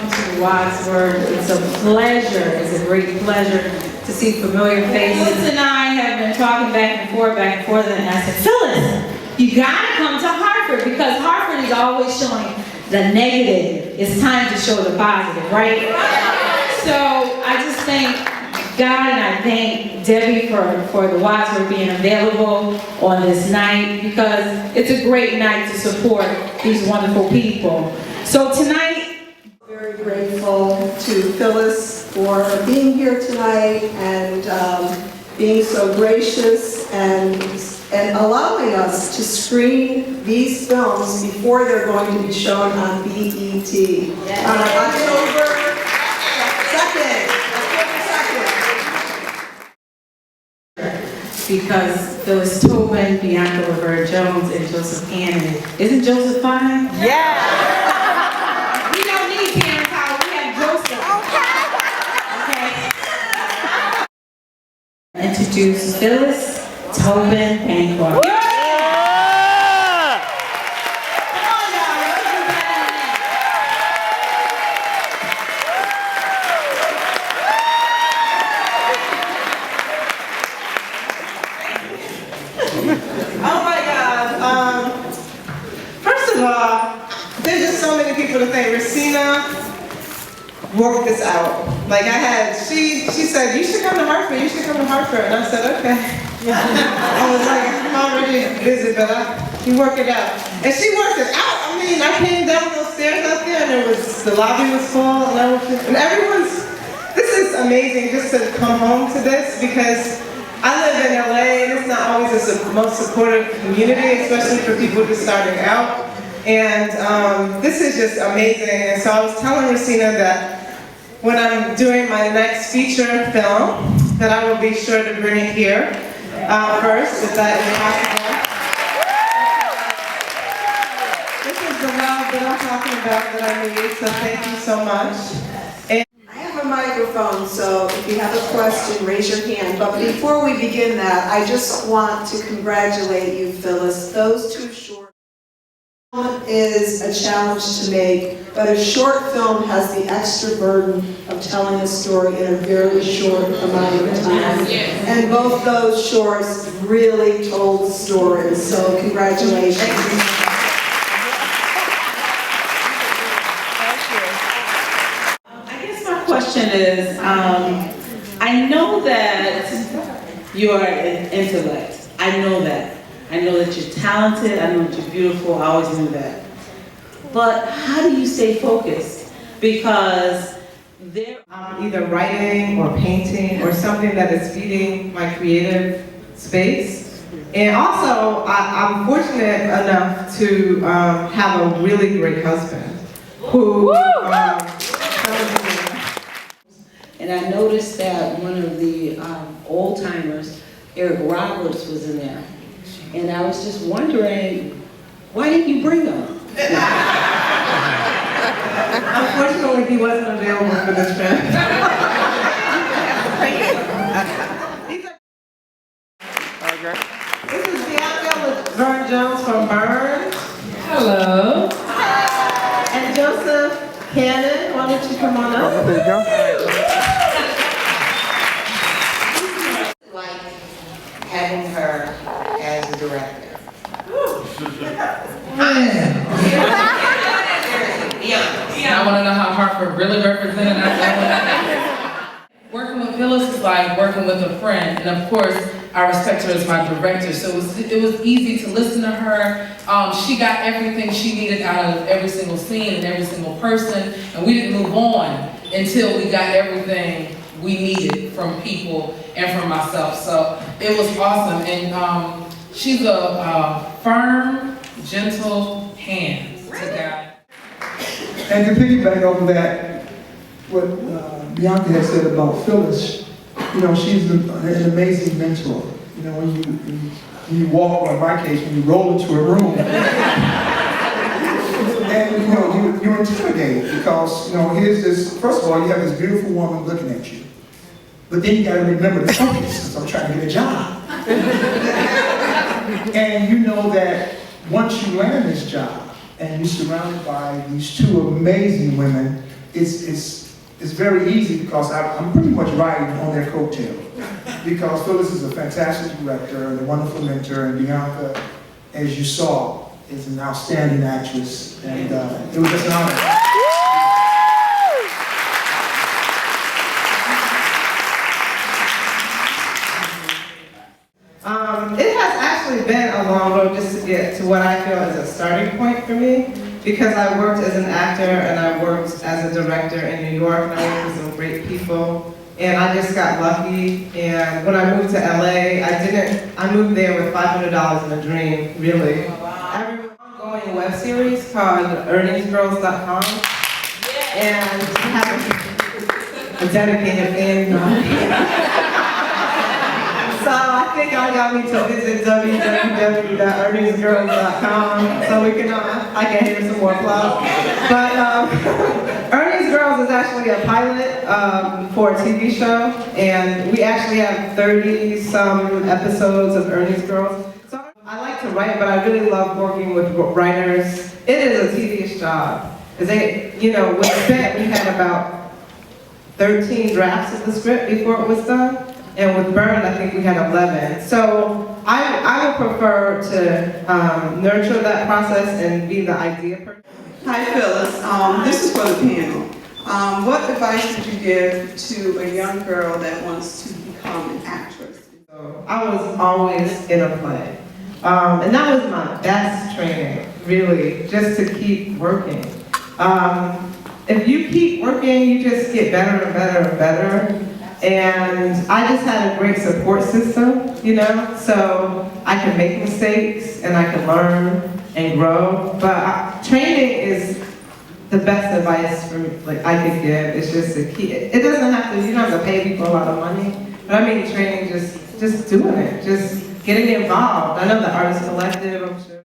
welcome to the Wadsworth. It's a pleasure, it's a great pleasure to see familiar faces. Phyllis and I have been talking back and forth, and I said, Phyllis, you gotta come to Hartford, because Hartford is always showing the negative. It's time to show the positive, right? So I just thank God, and I thank Debbie for the Wadsworth being available on this night, because it's a great night to support these wonderful people. So tonight, very grateful to Phyllis for being here tonight and being so gracious and allowing us to screen these films before they're going to be shown on BET on October 2nd. because Phyllis Toben, BIANCA, LAVERNE Jones, and Joseph Kennedy. Isn't Joseph fine? Yeah! We don't need Karen Powell, we have Joseph. Okay? Introduce Phyllis Toben Bancroft. There's just so many people to thank. Racina worked this out. Like she said, you should come to Hartford, you should come to Hartford. And I said, okay. I was like, I'm already busy, but you work it out. And she worked it out. I mean, I came down those stairs out there and the lobby was full and everyone's, this is amazing just to come home to this, because I live in LA and it's not always the most supportive community, especially for people just starting out. And this is just amazing. And so I was telling Racina that when I'm doing my next feature film, that I will be sure to bring it here first, if that is possible. This is the love that I'm talking about that I need, so thank you so much. And I have a microphone, so if you have a question, raise your hand. But before we begin that, I just want to congratulate you, Phyllis. Those two short is a challenge to make, but a short film has the extra burden of telling a story in a very short amount of time. And both those shorts really told stories, so congratulations. I guess my question is, I know that you are an intellect. I know that. I know that you're talented, I know that you're beautiful, I always knew that. But how do you stay focused? Because I'm either writing or painting or something that is feeding my creative space. And also, I'm fortunate enough to have a really great husband who and I noticed that one of the old-timers, Eric Roberts, was in there. And I was just wondering, why didn't you bring him? Unfortunately, he wasn't available for this trip. This is BIANCA LAVERNE Jones from Burn. hello. And Joseph Cannon, why don't you come on up? There you go. Like having her as a director. I want to know how Hartford really represented us. Working with Phyllis is like working with a friend, and of course, I respect her as my director, so it was easy to listen to her. She got everything she needed out of every single scene and every single person, and we didn't move on until we got everything we needed from people and from myself. So it was awesome, and she's a firm, gentle hand to God. And to piggyback off of that, what BIANCA had said about Phyllis, you know, she's an amazing mentor. You know, when you walk, or in my case, when you roll into a room, and you know, you're intimidated because, you know, here's this, first of all, you have this beautiful woman looking at you. But then you gotta remember to focus, because I'm trying to get a job. And you know that once you land this job, and you're surrounded by these two amazing women, it's very easy because I'm pretty much riding on their coattail. Because Phyllis is a fantastic director and a wonderful mentor, and Bianca, as you saw, is an outstanding actress, and it was just an honor. It has actually been a long road just to get to what I feel is a starting point for me, because I worked as an actor and I worked as a director in New York, and I worked with some great people, and I just got lucky. And when I moved to LA, I moved there with $500 in a dream, really. I remember an ongoing web series called earningsgirls.com, and I have a dedicated fan. So I think I got me to visit www.earningsgirls.com so we can, I can hear some more applause. But Earnings Girls is actually a pilot for a TV show, and we actually have 30-some episodes of Earnings Girls. So I like to write, but I really love working with writers. It is a tedious job, because they, you know, with Spent, we had about 13 drafts of the script before it was done. And with Burn, I think we had 11. So I would prefer to nurture that process and be the idea person. Hi, Phyllis. This is for the panel. What advice would you give to a young girl that wants to become an actress? So I was always in a play. And that was my best training, really, just to keep working. If you keep working, you just get better and better and better. And I just had a great support system, you know, so I can make mistakes and I can learn and grow. But training is the best advice I could give. It's just to keep it. It doesn't have to, you don't have to pay people a lot of money. But I mean training, just doing it, just getting involved. I know the Artist Collective, I'm sure.